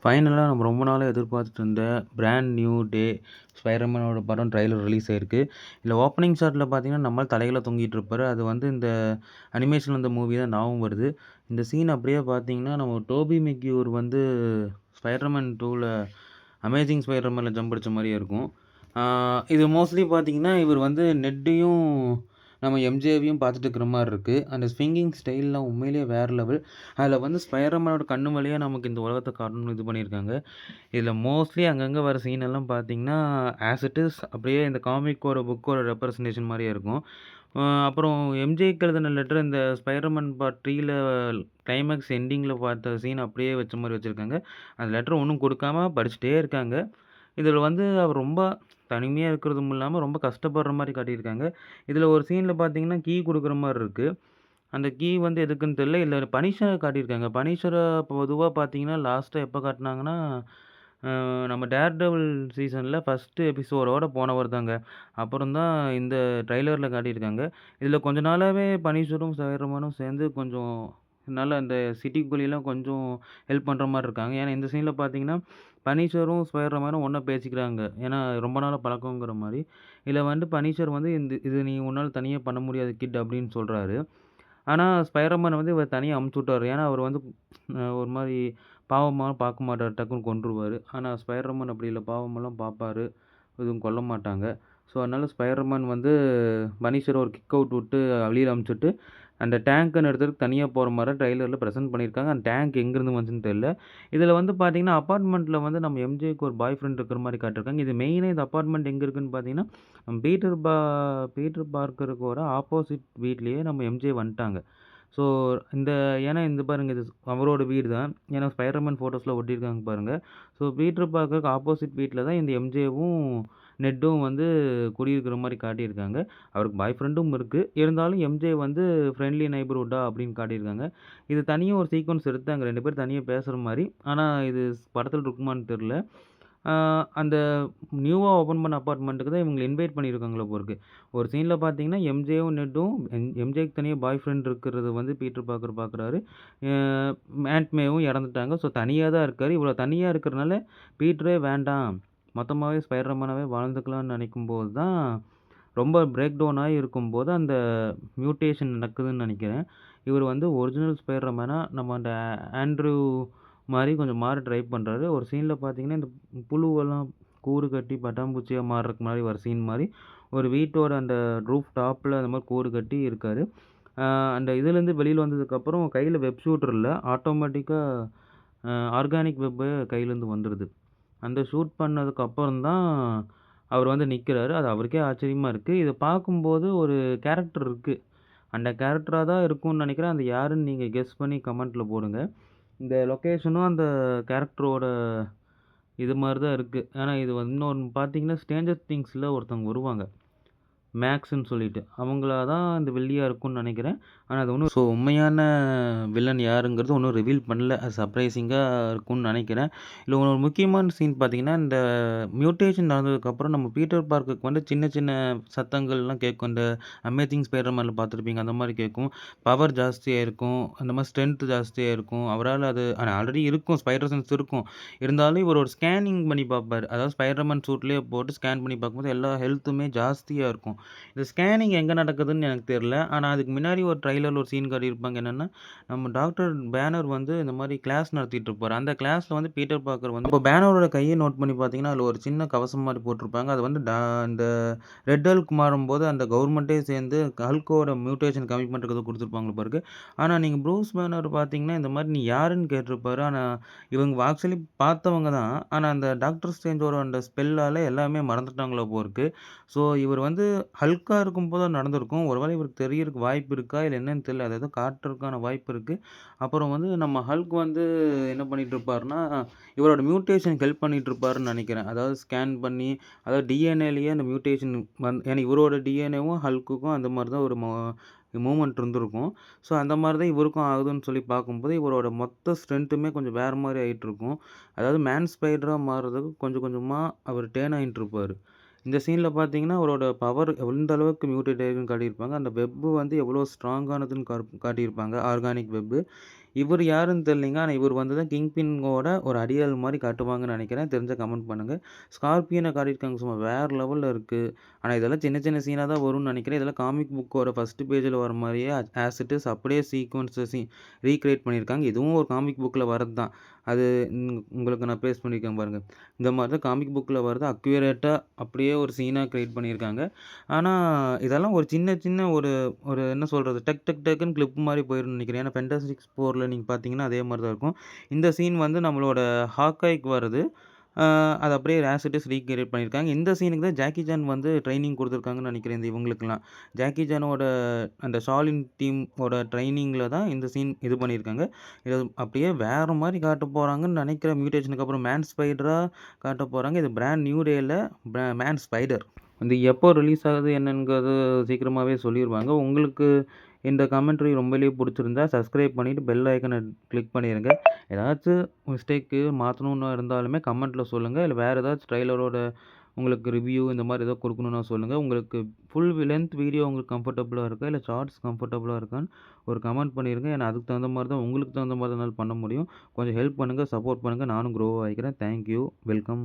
ஃபைனலா நம்ம ரொம்ப நாளா எதிர்பார்த்துட்டு இருந்த பிராண்ட் நியூ டே ஸ்பைடர்மேனோட படம் ட்ரைலர் ரிலீஸ் ஆயிருக்கு. இதுல ஓப்பனிங் ஷாட்ல பார்த்தீங்கன்னா, நம்மாள் தலைகீழா தொங்கிட்டு இருப்பாரு. அது வந்து இந்த அனிமேஷன்ல வந்த மூவி தான் ஞாபகம் வருது. இந்த சீன் அப்படியே பார்த்தீங்கன்னா, நம்ம டோபி மெக்யூர் வந்து ஸ்பைடர்மேன் 2ல அமேசிங் ஸ்பைடர்மேன்ல ஜம்ப் அடிச்ச மாரியே இருக்கும். ஆ இது மோஸ்ட்லி பார்த்தீங்கன்னா, இவர் வந்து நெட்டையும் நம்ம எம்ஜேவையும் பார்த்துட்டு இருக்கிற மாரி இருக்கு. அந்த ஸ்விங்கிங் ஸ்டைல்லாம் உண்மையிலேயே வேற லெவல். அதில வந்து ஸ்பைடர்மேனோட கண்ணு வழியா நமக்கு இந்த உலகத்த காட்டணும்னு இது பண்ணியிருக்காங்க. இதில மோஸ்ட்லி அங்கங்க வர சீன் எல்லாம் பார்த்தீங்கன்னா, ஆஸ் இட் இஸ் அப்படியே இந்த காமிக்கோட புக்கோட ரெப்ரசன்டேஷன் மாரியே இருக்கும். அப்புறம் எம்ஜேக்கு எழுதின லெட்டர் இந்த ஸ்பைடர்மேன் பார்ட் 3ல கிளைமாக்ஸ் எண்டிங்கில பார்த்த சீன் அப்படியே வச்ச மாரி வச்சிருக்காங்க. அந்த லெட்டர் ஒண்ணும் குடுக்காம படிச்சுட்டே இருக்காங்க. இதில வந்து அவர் ரொம்ப தனிமையா இருக்கிறதும் இல்லாம, ரொம்ப கஷ்டப்படுற மாரி காட்டியிருக்காங்க. இதில ஒரு சீன்ல பார்த்தீங்கன்னா, கீ குடுக்குற மாரி இருக்கு. அந்த கீ வந்து எதுக்குன்னு தெரியல. இல்ல பனிஷர காட்டியிருக்காங்க. பனிஷர பொதுவா பார்த்தீங்கன்னா, லாஸ்ட்டா எப்ப காட்டுனாங்கன்னா, நம்ம டேர் டெவில் சீசன்ல ஃபர்ஸ்ட் எபிசோடோட போனவர் தாங்க. அப்புறம் தான் இந்த ட்ரெய்லர்ல காட்டியிருக்காங்க. இதில கொஞ்ச நாளாவே பனிஷரும், ஸ்பைடர்மேனும் சேர்ந்து கொஞ்சம் நல்லா இந்த சிட்டிக்குள்ளேலாம் கொஞ்சம் ஹெல்ப் பண்ற மாரி இருக்காங்க. ஏன்னா, இந்த சீன்ல பார்த்தீங்கன்னா, பனிஷரும், ஸ்பைடர்மேனும் ஒண்ணா பேசிக்கிறாங்க. ஏன்னா, ரொம்ப நாளா பழக்கங்கிற மாரி. இதில வந்து பனிஷர் வந்து "இது நீ உன்னால தனியா பண்ண முடியாது கிட்" அப்படின்னு சொல்றாரு. ஆனா, ஸ்பைடர்மேன் வந்து இவர தனியா அமுச்சு விட்டாரு. ஏன்னா, அவரு வந்து ஒரு மாரி பாவமா பார்க்க மாட்டாரு. டக்குன்னு கொன்றுவாரு. ஆனா, ஸ்பைடர்மேன் அப்படி இல்ல. பாவமெல்லாம் பார்ப்பாரு. எதுவும் கொல்ல மாட்டாங்க. ஸோ, அதனால ஸ்பைடர்மேன் வந்து பனிஷர ஒரு கிக் அவுட் விட்டு வெளியில அனுப்பிச்சுட்டு, அந்த டேங்க்குன்னு எடுத்துட்டு தனியா போற மாரி ட்ரெய்லர்ல பிரசன்ட் பண்ணியிருக்காங்க. அந்த டேங்க் எங்கேருந்து வந்துச்சுன்னு தெரியல. இதில வந்து பார்த்தீங்கன்னா, அபார்ட்மெண்ட்ல வந்து நம்ம எம்ஜேக்கு ஒரு பாய் ஃப்ரெண்ட் இருக்கிற மாரி காட்டியிருக்காங்க. இது மெயினே இந்த அபார்ட்மெண்ட் எங்க இருக்குன்னு பார்த்தீங்கன்னா, நம்ம பீட்டர் பார்க்கருக்கோட ஆப்போசிட் வீட்லயே நம்ம எம்ஜே வந்துட்டாங்க. ஸோ, இந்த ஏன்னா இந்த பாருங்க இது அவரோட வீடு தான். ஏன்னா ஸ்பைடர்மேன் ஃபோட்டோஸ்லாம் ஒட்டியிருக்காங்க பாருங்க. ஸோ, பீட்டர் பார்க்கருக்கு ஆப்போசிட் வீட்ல தான் இந்த எம்ஜேவும், நெட்டும் வந்து குடியிருக்கிற மாரி காட்டியிருக்காங்க. அவருக்கு பாய் ஃப்ரெண்டும் இருக்கு. இருந்தாலும் எம்ஜே வந்து ஃப்ரெண்ட்லி நெய்பர்ஹுட்டா அப்படின்னு காட்டியிருக்காங்க. இது தனியா ஒரு சீக்வென்ஸ் எடுத்தாங்க. 2 பேரும் தனியா பேசுற மாரி. ஆனா இது படத்துல இருக்குமான்னு தெரியல. ஆ அந்த நியூவா ஓப்பன் பண்ண அபார்ட்மெண்ட்டுக்கு தான் இவங்கள இன்வைட் பண்ணியிருக்காங்களா போலருக்கு. ஒரு சீன்ல பார்த்தீங்கன்னா, எம்ஜேவும் நெட்டும் எம்ஜேக்கு தனியா பாய் ஃப்ரெண்ட் இருக்கிறத வந்து பீட்டர் பார்க்கர் பார்க்குறாரு. அ ஆன்ட் மேவும் இறந்துட்டாங்க. ஸோ, தனியா தான் இருக்காரு. இவ்வளோ தனியா இருக்கிறனால பீட்டரே வேண்டாம். மொத்தமாவே ஸ்பைடர்மேனாவே வாழ்ந்துக்கலாம்னு நினைக்கும்போது தான், ரொம்ப பிரேக் டவுன் ஆகி இருக்கும்போது அந்த மியூட்டேஷன் நடக்குதுன்னு நினைக்கிறேன். இவரு வந்து ஒரிஜினல் ஸ்பைடர்மேனா நம்ம அந்த ஆண்ட்ரூ மாரி கொஞ்சம் மாற ட்ரை பண்றாரு. ஒரு சீன்ல பார்த்தீங்கன்னா, இந்த புழுவெல்லாம் கூடு கட்டி பட்டாம்பூச்சியா மாறுறக்கு மாரி ஒரு சீன் மாரி, ஒரு வீட்டோட அந்த ரூஃப் டாப்ல அந்த மாரி கூடு கட்டி இருக்காரு. அ அந்த இதுலேருந்து வெளில வந்ததுக்கப்புறம் கையில வெப் ஷூட்டர் இல்ல. ஆட்டோமேட்டிக்கா அ ஆர்கானிக் வெப்பு கையிலேருந்து வந்துருது. அந்த ஷூட் பண்ணதுக்கு அப்புறம் தான் அவர் வந்து நிக்கிறாரு. அது அவருக்கே ஆச்சரியமா இருக்கு. இத பார்க்கும்போது ஒரு கேரக்டர் இருக்கு. அந்த கேரக்டரா தான் இருக்கும்னு நெனைக்கிறேன். அது யாருன்னு நீங்க கெஸ் பண்ணி கமெண்ட்ல போடுங்க. இந்த லொகேஷனும் அந்த கேரக்டரோட இது மாரி தான் இருக்கு. ஆனா இது வந்து இன்னொன்னு பார்த்தீங்கன்னா, ஸ்ட்ரேஞ்சர் திங்ஸ்ல ஒருத்தவங்க வருவாங்க. மேக்ஸ்ன்னு சொல்லிட்டு. அவங்களா தான் இந்த வில்லியா இருக்கும்னு நெனைக்கிறேன். ஆனா அது ஒண்ணும் உண்மையான வில்லன் யாருங்கிறது ஒண்ணும் ரிவீல் பண்ணல. அது சர்ப்ரைசிங்கா இருக்கும்னு நெனைக்கிறேன். இதுல ஒரு முக்கியமான சீன் பார்த்தீங்கன்னா, இந்த மியூட்டேஷன் நடந்ததுக்கப்புறம் நம்ம பீட்டர் பார்க்கருக்கு வந்து சின்ன சின்ன சத்தங்கள்லாம் கேட்கும். இந்த அமேசிங் ஸ்பைடர்மேன்ல பார்த்துருப்பீங்க. அந்த மாரி கேட்கும். பவர் ஜாஸ்தியா இருக்கும். அந்த மாரி ஸ்ட்ரென்த் ஜாஸ்தியா இருக்கும். அவரால அது ஆனா ஆல்ரெடி இருக்கும். ஸ்பைடர் சென்ஸ் இருக்கும். இருந்தாலும் இவர் ஒரு ஸ்கேனிங் பண்ணி பார்ப்பாரு. அதாவது ஸ்பைடர்மேன் சூட்லயே போட்டு ஸ்கேன் பண்ணி பார்க்கும்போது எல்லா ஹெல்த்துமே ஜாஸ்தியா இருக்கும். இந்த ஸ்கேனிங் எங்க நடக்குதுன்னு எனக்கு தெரியல. ஆனா, அதுக்கு முன்னாடி ஒரு ட்ரெய்லர்ல ஒரு சீன் காட்டியிருப்பாங்க. என்னன்னா, நம்ம டாக்டர் பேனர் வந்து இந்த மாரி கிளாஸ் நடத்திட்டு இருப்பாரு. அந்த கிளாஸ்ல வந்து பீட்டர் பார்க்கர் வந்து அப்போ பேனரோட கைய நோட் பண்ணி பார்த்தீங்கன்னா, அதுல ஒரு சின்ன கவசம் மாரி போட்டிருப்பாங்க. அது வந்து இந்த ரெட் ஹல்க் மாறும்போது அந்த கவர்மெண்ட்டே சேர்ந்து ஹல்க்கோட மியூட்டேஷன் கம்மி பண்றதுக்கு ஏதோ குடுத்துருப்பாங்க போல இருக்கு. ஆனா, நீங்க ப்ரூஸ் பேனர் பார்த்தீங்கன்னா, இந்த மாரி நீ யாருன்னு கேட்டிருப்பாரு. ஆனா, இவங்க ஆக்சுவலி பார்த்தவங்க தான். ஆனா, அந்த டாக்டர் ஸ்ட்ரேஞ்சோட அந்த ஸ்பெல்லால எல்லாமே மறந்துட்டாங்களோ போல இருக்கு. ஸோ, இவர் வந்து ஹல்க்கா இருக்கும்போது அது நடந்திருக்கும். ஒரு வேளை இவருக்கு தெரியறக்கு வாய்ப்பு இருக்கா? இல்ல என்னன்னு தெரியல. அது ஏதோ காட்டுறதுக்கான வாய்ப்பு இருக்கு. அப்புறம் வந்து நம்ம ஹல்க் வந்து என்ன பண்ணிட்டு இருப்பாருன்னா, இவரோட மியூட்டேஷனுக்கு ஹெல்ப் பண்ணிட்டு இருப்பாருன்னு நெனைக்கிறேன். அதாவது ஸ்கேன் பண்ணி, அதாவது டிஎன்ஏலயே அந்த மியூட்டேஷன் ஏன்னா இவரோட டிஎன்ஏவும் ஹல்க்குக்கும் அந்த மாரி தான் ஒரு மூவ்மெண்ட் இருந்திருக்கும். ஸோ, அந்த மாரி தான் இவருக்கும் ஆகுதுன்னு சொல்லி பார்க்கும்போது, இவரோட மொத்த ஸ்ட்ரென்த்துமே கொஞ்சம் வேற மாரி ஆயிட்டுருக்கும். அதாவது மேன் ஸ்பைடரா மாறுறதுக்கு கொஞ்சம் கொஞ்சமா அவர் டேர்ன் ஆயிட்டு இருப்பாரு. இந்த சீன்ல பார்த்தீங்கன்னா, அவரோட பவர் எந்த அளவுக்கு மியூட்டேட் ஆயிருக்குன்னு காட்டியிருப்பாங்க. அந்த வெப் வந்து எவ்வளோ ஸ்ட்ராங்கானதுன்னு காட்டியிருப்பாங்க. Organic web. இவரு யாருன்னு தெரியலைங்க. ஆனா இவரு வந்து தான் கிங் பின்னோட ஒரு அடியாள் மாரி காட்டுவாங்கன்னு நெனைக்கிறேன். தெரிஞ்சா கமெண்ட் பண்ணுங்க. ஸ்கார்பியன காட்டியிருக்காங்க சும்மா வேற லெவல்ல இருக்கு. ஆனா இதெல்லாம் சின்ன சின்ன சீனா தான் வரும்னு நெனைக்கிறேன். இதெல்லாம் காமிக் புக்கோட ஃபர்ஸ்ட் பேஜ்ல வர மாரியே ஆஸ் இட் இஸ் அப்படியே சீக்வென்ஸ் ரீகிரியேட் பண்ணியிருக்காங்க. இதுவும் ஒரு காமிக் புக்ல வரது தான். அது உங்களுக்கு நான் பேஸ்ட் பண்ணியிருக்கேன் பாருங்க. இந்த மாரி தான் காமிக் புக்ல வருது. அக்யூரேட்டா அப்படியே ஒரு சீனா கிரியேட் பண்ணியிருக்காங்க. ஆனா இதெல்லாம் ஒரு சின்ன சின்ன ஒரு ஒரு என்ன சொல்றது? டக் டக் டக்குன்னு கிளிப் மாரி போயிரும்னு நெனைக்கிறேன். ஏன்னா ஃபென்டாஸ்டிக் 4ல நீங்க பார்த்தீங்கன்னா, அதே மாரி தான் இருக்கும். இந்த சீன் வந்து நம்மளோட ஹாக்காய்க்கு வருது. அத அப்படியே ஆஸ் இட் இஸ் ரீகிரியேட் பண்ணியிருக்காங்க. இந்த சீனுக்கு தான் ஜாக்கி சான் வந்து ட்ரெய்னிங் குடுத்துருக்காங்கன்னு நெனைக்கிறேன், இந்த இவங்களுக்கெல்லாம். ஜாக்கி சானோட அந்த ஷாலின் டீமோட ட்ரெய்னிங்ல தான் இந்த சீன் இது பண்ணியிருக்காங்க. இத அப்படியே வேற மாரி காட்டப் போறாங்கன்னு நெனைக்கிறேன். மியூட்டேஷனுக்கு அப்புறம் மேன் ஸ்பைடரா காட்டப் போறாங்க. இது பிராண்ட் நியூ டேல மேன் ஸ்பைடர். வந்து எப்போ ரிலீஸ் ஆகுது என்னங்கிறது சீக்கிரமாவே சொல்லிருவாங்க. உங்களுக்கு இந்த கமெண்ட்ரி ரொம்பவே புடிச்சிருந்தா சப்ஸ்கிரைப் பண்ணிட்டு பெல் ஐகான கிளிக் பண்ணிருங்க. ஏதாச்சும் மிஸ்டேக்கு மாத்தணும்னு இருந்தாலுமே கமெண்ட்ல சொல்லுங்க. இல்ல வேற ஏதாச்சும் ட்ரெய்லரோட உங்களுக்கு ரிவ்யூ இந்த மாரி ஏதோ குடுக்கணும்னா சொல்லுங்க. உங்களுக்கு ஃபுல் லென்த் வீடியோ உங்களுக்கு கம்ஃபர்டபுளா இருக்கா? இல்ல ஷார்ட்ஸ் கம்ஃபர்டபுளா இருக்கான்னு ஒரு கமெண்ட் பண்ணிருங்க. ஏன்னா அதுக்கு தகுந்த மாரி தான் உங்களுக்கு தகுந்த மாரி தான் என்னால பண்ண முடியும். கொஞ்சம் ஹெல்ப் பண்ணுங்க, சப்போர்ட் பண்ணுங்க. நானும் க்ரோ ஆயிக்கிறேன். Thank you. வெல்கம்.